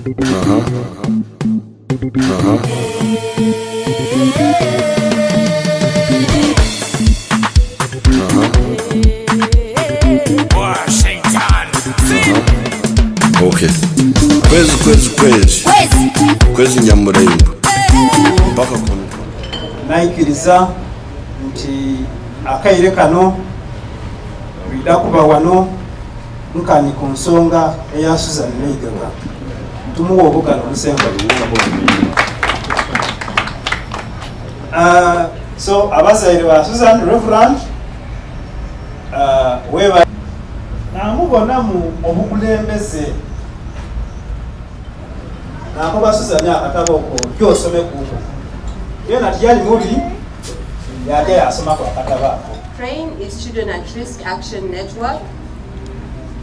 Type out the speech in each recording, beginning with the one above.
Okay. Kwezi Nyamurembo mpaka kuno naikiriza nti akaire kano bida kuba wano nkani ku nsonga eya Susan Naigaga tumuwa obugano lusemba so abazaire ba Susan Reverend weba namubona mu obukulembeze nako basuzanya akatabo ko kyosome kuko yena tiyali mubi yake yasoma kwa akatabo. PRAIN is Children at Risk Action Network.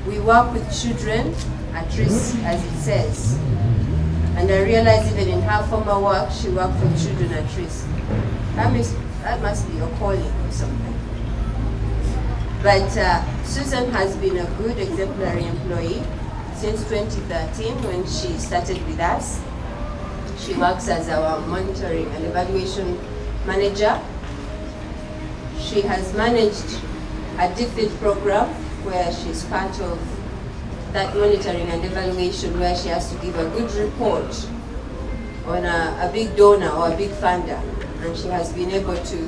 We work with children at risk, as it says. And I realize even in her former work, she worked with children at risk. That must be a calling or something. But Susan has been a good exemplary employee since 2013 when she started with us. She works as our monitoring and evaluation manager. She has managed a DFID program where she's part of that monitoring and evaluation where she has to give a good report on a big donor or a big funder. And she has been able to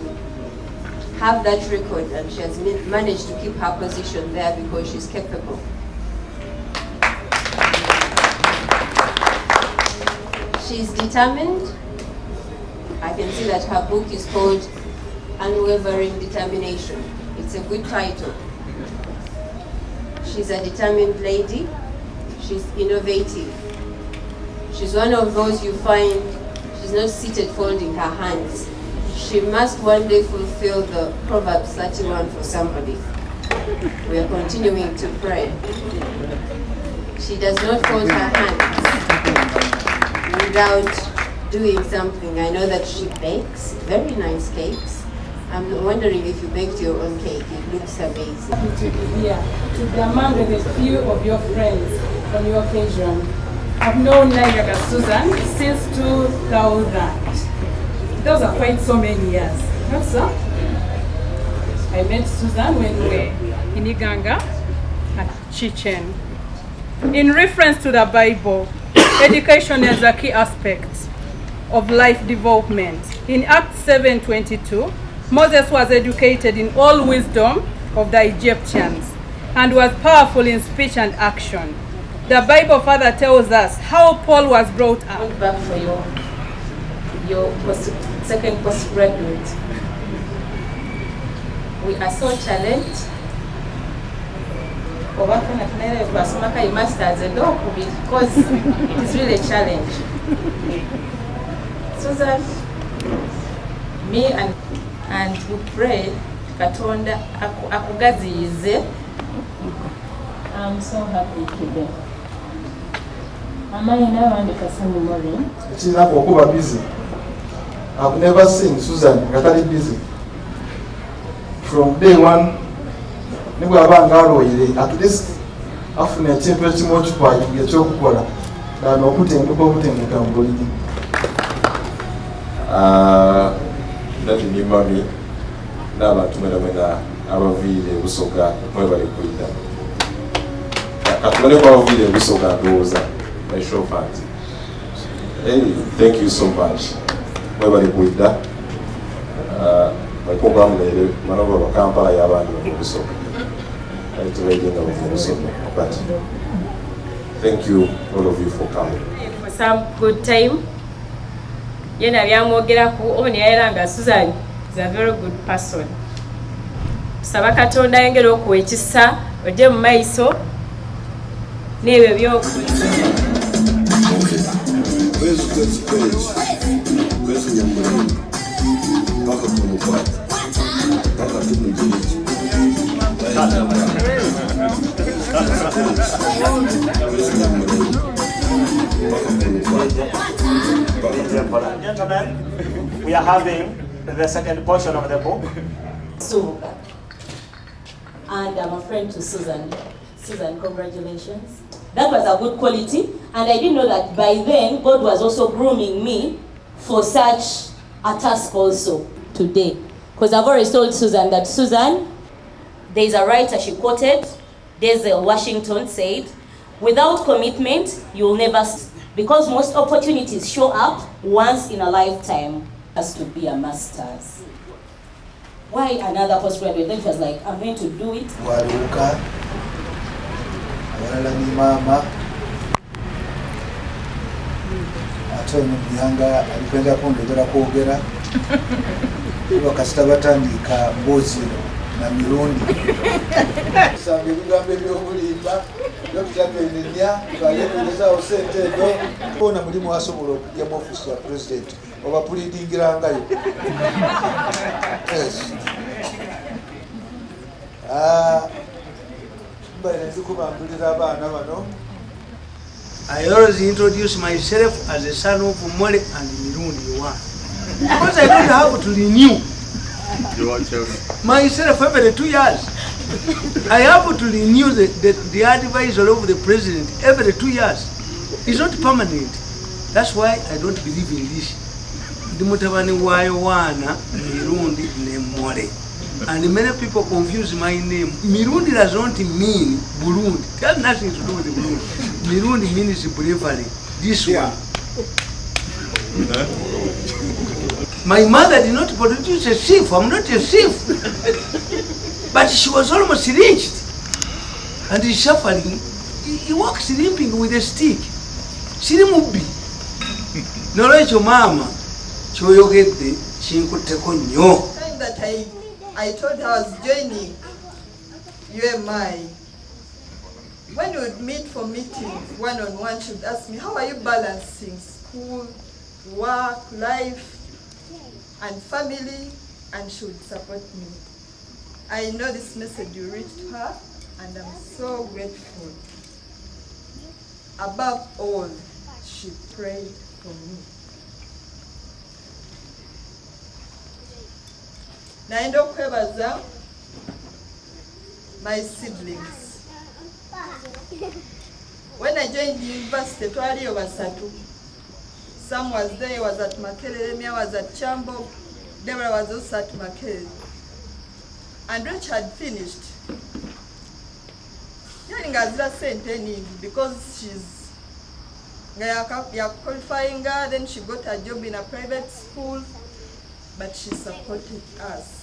have that record and she has managed to keep her position there because she's capable. She's determined. I can see that her book is called Unwavering Determination. It's a good title. She's a determined lady. She's innovative. She's one of those you find she's not seated folding her hands. She must one day fulfill the Proverbs 31 for somebody. We are continuing to pray. She does not fold her hands without doing something. I know that she bakes very nice cakes. I'm wondering if you baked your own cake. It looks amazing. To be among the few of your friends on your occasion. I've known Naigaga Susan since 2000. Those are quite so many years. Not so? I met Susan when we were in Iganga at Chichen. In reference to the Bible, education is a key aspect of life development. In Acts 7:22, Moses was educated in all wisdom of the Egyptians and was powerful in speech and action. The Bible further tells us how Paul was brought up. Back for your second postgraduate. We are so challenged. Because it is really a challenge. Susan, me and we pray Katonda akugaziyize. I'm so happy today. Am I now and Kasani Morin? It's enough for busy. I've never seen Susan Gatari busy. From day one, at least after the temperature much by you get your quarter. Than putting the voting accountability. That you mommy. Now, to me, our video was so good. Whoever you put it down. At whatever video we saw that goes a show party. Hey, thank you so much. Whoever you put that. My program lady, Manova Kampala Yaban also. But thank you all of you for coming. For some good time. Yena byamwogera ku oni ayiranga Susan is a very good person. Saba Katonda yengera okuwekisa ojje mu maiso n'ebyo by'okukola. Kwezi Nyamurembo mpaka kuno mpaka tumujiji. Gentlemen, we are having the second portion of the book. And I'm a friend to Susan. Susan, congratulations. That was a good quality, and I didn't know that by then God was also grooming me for such a task also today. Because I've already told Susan that, Susan, there's a writer she quoted, Denzel Washington said, without commitment, you'll never, because most opportunities show up once in a lifetime. Has to be a master's. Why another postgraduate? Then she was like, I'm going to do it. Waruka, abalala ni mama, ate ono Muyanga alikwenda kundogera kwogera, bakasita batandika mbozi na mirundi. Sanga ebigambo ebyobulimba byokutagendenya balekerezaawo ssente ezo bona mulimu asobola okujjamu ofisi ya president oba pulidingirangayo. Mbaire ndikubambulira abaana bano. I always introduce myself as a son of Mole and Mirundi one. Because I don't have to renew myself every 2 years. I have to renew the advisor of the president every 2 years. It's not permanent. That's why I don't believe in this. The mutabani wayo wana Mirundi ne Mole. And many people confuse my name. Mirundi does not mean Burundi. It has nothing to do with Burundi. Mirundi means bravery. This one. My mother did not produce a thief. I'm not a thief. But she was almost lynched. And he's suffering. He walks limping with a stick. Sirimubi. Nolecho mama. Choyogete chinkuteko nyo. That I told her I was joining UMI. When we would meet for meetings, one-on-one, she would ask me, how are you balancing school, work, life, and family? And she would support me. I know this message will reach her, and I'm so grateful. Above all, she prayed for me. Naenda okwebaza my siblings. When I joined the university, twaliyo basatu. Sam was there, was at Makerere, Mia was at Chambo, Deborah was also at Makerere. And Rich had finished. Yaringazira sente ningi because she's qualifying her, then she got a job in a private school, but she supported us.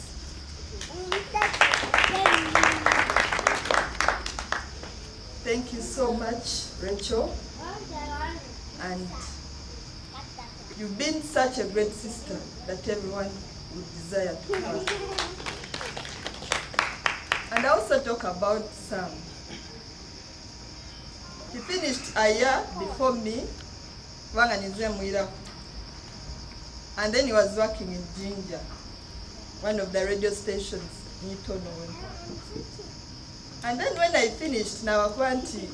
Thank you so much, Rachel. And you've been such a great sister that everyone would desire to have. And I also talk about Sam. He finished a year before me, and then he was working in Jinja, one of the radio stations in Tono. And then when I finished Nawakwanti,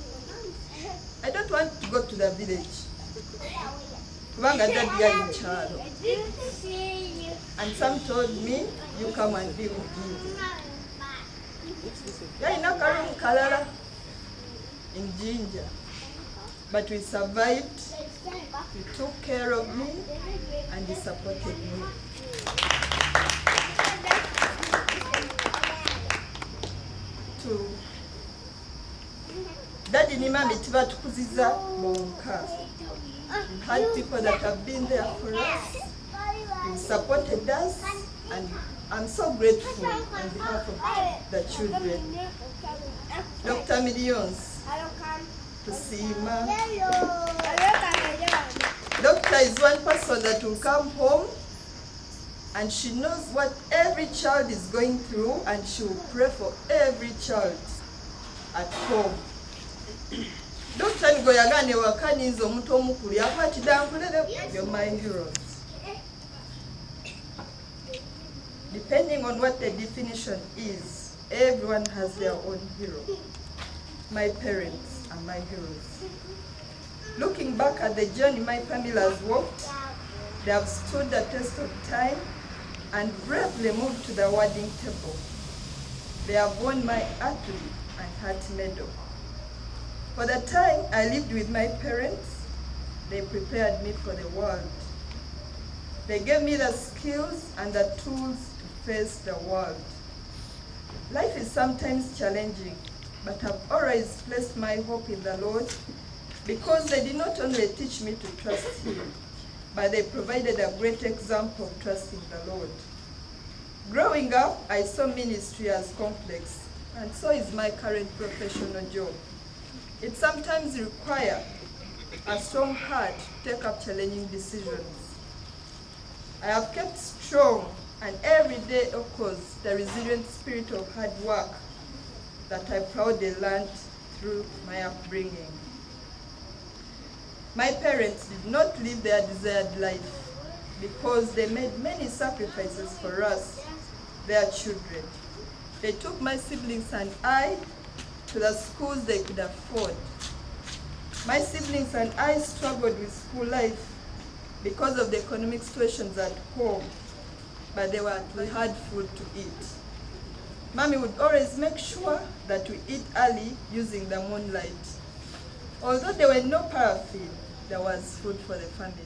I don't want to go to the village. And some told me, you come and be with me. Kalala in Jinja. But we survived, he took care of me, and he supported me. Daddy ni mami tiba tukuziza monka. We had people that have been there for us, you supported us, and I'm so grateful on behalf of the children. Dr. Millions, Tusima. Doctor is one person that will come home and she knows what every child is going through, and she will pray for every child at home. Dr. Ngoyagane wakanizo omuntu omukulu yakwatidangulere, you're my heroes. Depending on what the definition is, everyone has their own hero. My parents are my heroes. Looking back at the journey my family has walked, they have stood the test of time and bravely moved to the awarding table. They have won my athlete and heart medal. For the time I lived with my parents, they prepared me for the world. They gave me the skills and the tools to face the world. Life is sometimes challenging, but I've always placed my hope in the Lord because they did not only teach me to trust Him, but they provided a great example of trusting the Lord. Growing up, I saw ministry as complex, and so is my current professional job. It sometimes requires a strong heart to take up challenging decisions. I have kept strong, and every day echoes the resilient spirit of hard work that I proudly learned through my upbringing. My parents did not live their desired life because they made many sacrifices for us, their children. They took my siblings and I to the schools they could afford. My siblings and I struggled with school life because of the economic situations at home, but we had food to eat. Mommy would always make sure that we eat early using the moonlight. Although there were no paraffin, there was food for the family.